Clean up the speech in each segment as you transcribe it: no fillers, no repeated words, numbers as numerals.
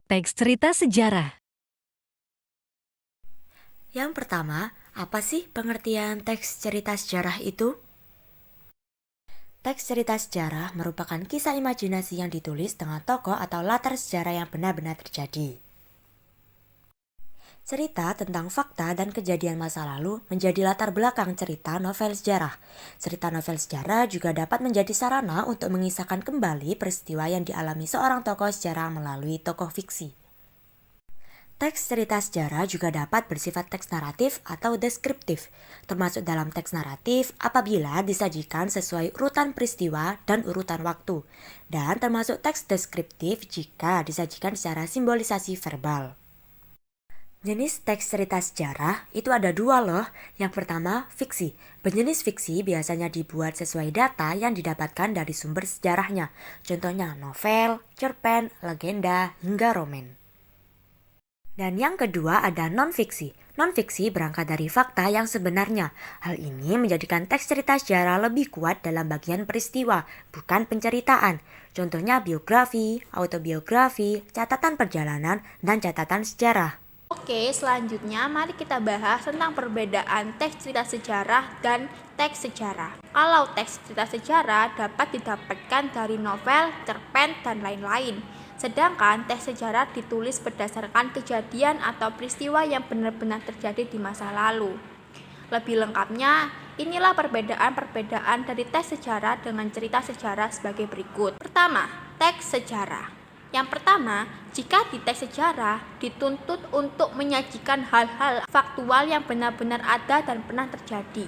Teks cerita sejarah. Yang pertama, apa sih pengertian teks cerita sejarah itu? Teks cerita sejarah merupakan kisah imajinasi yang ditulis dengan tokoh atau latar sejarah yang benar-benar terjadi. Cerita tentang fakta dan kejadian masa lalu menjadi latar belakang cerita novel sejarah. Cerita novel sejarah juga dapat menjadi sarana untuk mengisahkan kembali peristiwa yang dialami seorang tokoh sejarah melalui tokoh fiksi. Teks cerita sejarah juga dapat bersifat teks naratif atau deskriptif, termasuk dalam teks naratif apabila disajikan sesuai urutan peristiwa dan urutan waktu, dan termasuk teks deskriptif jika disajikan secara simbolisasi verbal. Jenis teks cerita sejarah itu ada dua loh. Yang pertama, fiksi. Berjenis fiksi biasanya dibuat sesuai data yang didapatkan dari sumber sejarahnya. Contohnya novel, cerpen, legenda, hingga roman. Dan yang kedua ada non-fiksi. Non-fiksi berangkat dari fakta yang sebenarnya. Hal ini menjadikan teks cerita sejarah lebih kuat dalam bagian peristiwa, bukan penceritaan. Contohnya biografi, autobiografi, catatan perjalanan, dan catatan sejarah. Oke, selanjutnya mari kita bahas tentang perbedaan teks cerita sejarah dan teks sejarah. Kalau teks cerita sejarah dapat didapatkan dari novel, cerpen, dan lain-lain. Sedangkan teks sejarah ditulis berdasarkan kejadian atau peristiwa yang benar-benar terjadi di masa lalu. Lebih lengkapnya, inilah perbedaan-perbedaan dari teks sejarah dengan cerita sejarah sebagai berikut. Pertama, teks sejarah. Yang pertama, jika di teks sejarah dituntut untuk menyajikan hal-hal faktual yang benar-benar ada dan pernah terjadi.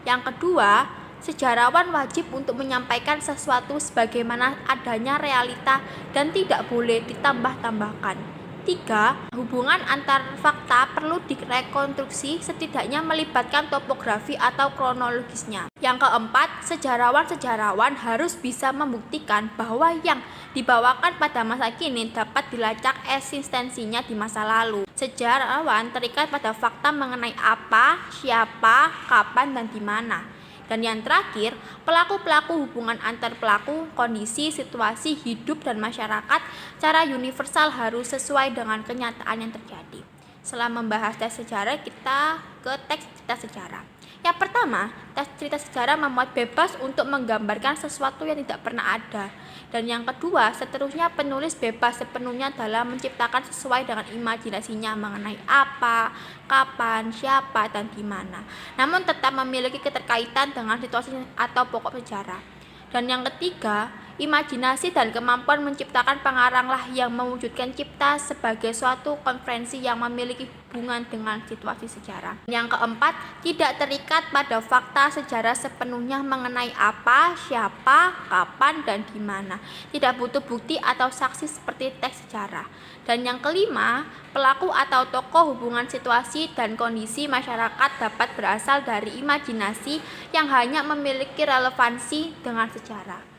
Yang kedua, sejarawan wajib untuk menyampaikan sesuatu sebagaimana adanya realita dan tidak boleh ditambah-tambahkan. 3. Hubungan antar fakta perlu direkonstruksi setidaknya melibatkan topografi atau kronologisnya. Yang keempat, sejarawan-sejarawan harus bisa membuktikan bahwa yang dibawakan pada masa kini dapat dilacak eksistensinya di masa lalu. Sejarawan terikat pada fakta mengenai apa, siapa, kapan, dan di mana. Dan yang terakhir, pelaku-pelaku hubungan antar pelaku, kondisi, situasi hidup dan masyarakat secara universal harus sesuai dengan kenyataan yang terjadi. Setelah membahas teks sejarah, kita ke teks cerita sejarah. Yang pertama, teks cerita sejarah memuat bebas untuk menggambarkan sesuatu yang tidak pernah ada. Dan yang kedua, seterusnya penulis bebas sepenuhnya dalam menciptakan sesuai dengan imajinasinya mengenai apa, kapan, siapa, dan di mana. Namun tetap memiliki keterkaitan dengan situasi atau pokok sejarah. Dan yang ketiga, imajinasi dan kemampuan menciptakan pengaranglah yang mewujudkan cipta sebagai suatu konferensi yang memiliki hubungan dengan situasi sejarah. Yang keempat, tidak terikat pada fakta sejarah sepenuhnya mengenai apa, siapa, kapan, dan di mana. Tidak butuh bukti atau saksi seperti teks sejarah. Dan yang kelima, pelaku atau tokoh hubungan situasi dan kondisi masyarakat dapat berasal dari imajinasi yang hanya memiliki relevansi dengan sejarah.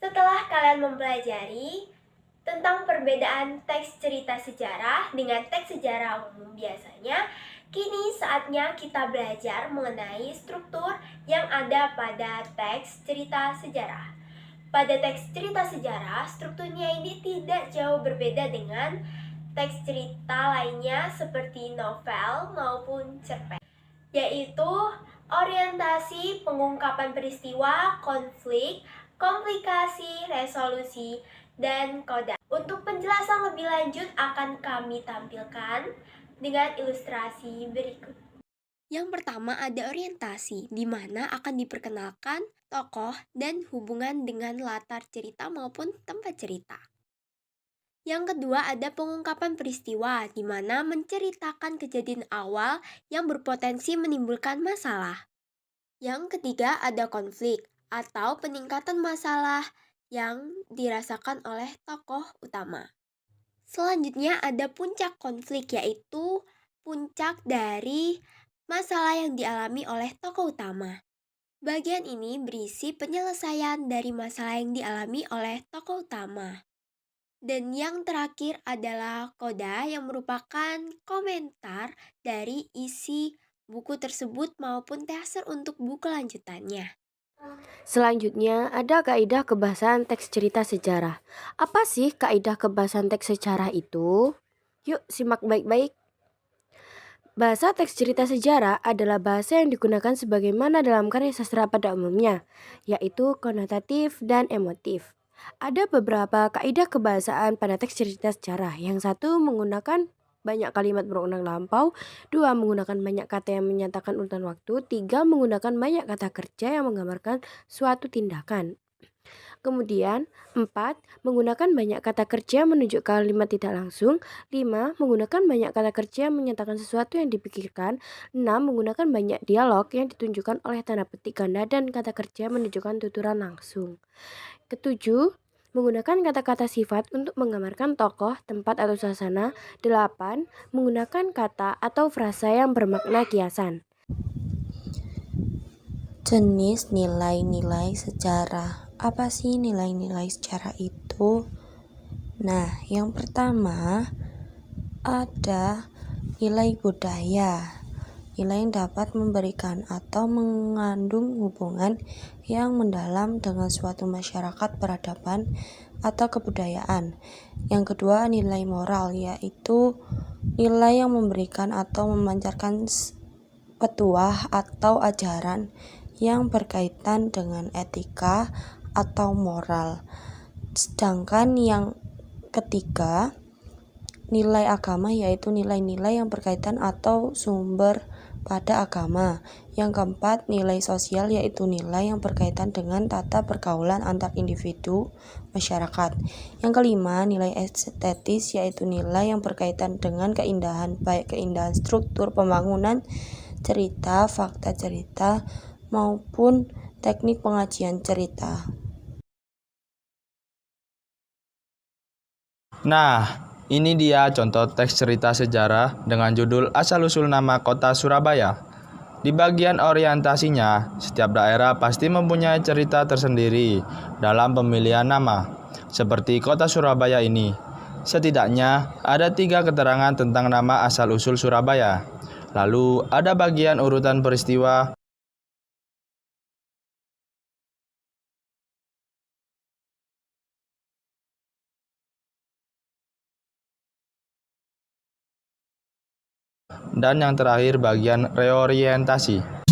Setelah kalian mempelajari tentang perbedaan teks cerita sejarah dengan teks sejarah umum biasanya, kini saatnya kita belajar mengenai struktur yang ada pada teks cerita sejarah. Pada teks cerita sejarah, strukturnya ini tidak jauh berbeda dengan teks cerita lainnya seperti novel maupun cerpen, yaitu orientasi pengungkapan peristiwa, konflik, komplikasi, resolusi, dan koda. Untuk penjelasan lebih lanjut akan kami tampilkan dengan ilustrasi berikut. Yang pertama ada orientasi, di mana akan diperkenalkan tokoh dan hubungan dengan latar cerita maupun tempat cerita. Yang kedua ada pengungkapan peristiwa, di mana menceritakan kejadian awal yang berpotensi menimbulkan masalah. Yang ketiga ada konflik atau peningkatan masalah yang dirasakan oleh tokoh utama. Selanjutnya ada puncak konflik, yaitu puncak dari masalah yang dialami oleh tokoh utama. Bagian ini berisi penyelesaian dari masalah yang dialami oleh tokoh utama. Dan yang terakhir adalah koda yang merupakan komentar dari isi buku tersebut maupun teaser untuk buku lanjutannya. Selanjutnya, ada kaidah kebahasan teks cerita sejarah. Apa sih kaidah kebahasan teks sejarah itu? Yuk, simak baik-baik. Bahasa teks cerita sejarah adalah bahasa yang digunakan sebagaimana dalam karya sastra pada umumnya, yaitu konotatif dan emotif. Ada beberapa kaidah kebahasaan pada teks cerita sejarah. Yang satu menggunakan banyak kalimat berulang lampau, dua menggunakan banyak kata yang menyatakan urutan waktu, tiga menggunakan banyak kata kerja yang menggambarkan suatu tindakan. Kemudian, 4. Menggunakan banyak kata kerja menunjuk kalimat tidak langsung. 5. Menggunakan banyak kata kerja menyatakan sesuatu yang dipikirkan. 6. Menggunakan banyak dialog yang ditunjukkan oleh tanda petik ganda dan kata kerja menunjukkan tuturan langsung. Ketujuh, menggunakan kata-kata sifat untuk menggambarkan tokoh, tempat, atau suasana. 8. Menggunakan kata atau frasa yang bermakna kiasan. Jenis nilai-nilai sejarah. Apa sih nilai-nilai sejarah itu? Nah, yang pertama ada nilai budaya. Nilai yang dapat memberikan atau mengandung hubungan yang mendalam dengan suatu masyarakat peradaban atau kebudayaan. Yang kedua, nilai moral, yaitu nilai yang memberikan atau memancarkan petuah atau ajaran yang berkaitan dengan etika atau moral. Sedangkan yang ketiga, nilai agama, yaitu nilai-nilai yang berkaitan atau sumber pada agama. Yang keempat, nilai sosial, yaitu nilai yang berkaitan dengan tata pergaulan antar individu masyarakat. Yang kelima, nilai estetis, yaitu nilai yang berkaitan dengan keindahan, baik keindahan struktur pembangunan cerita, fakta cerita, maupun teknik pengajian cerita. Nah, ini dia contoh teks cerita sejarah dengan judul Asal-usul nama kota Surabaya. Di bagian orientasinya, setiap daerah pasti mempunyai cerita tersendiri dalam pemilihan nama. Seperti kota Surabaya ini, setidaknya ada 3 keterangan tentang nama asal-usul Surabaya. Lalu ada bagian urutan peristiwa dan yang terakhir bagian reorientasi.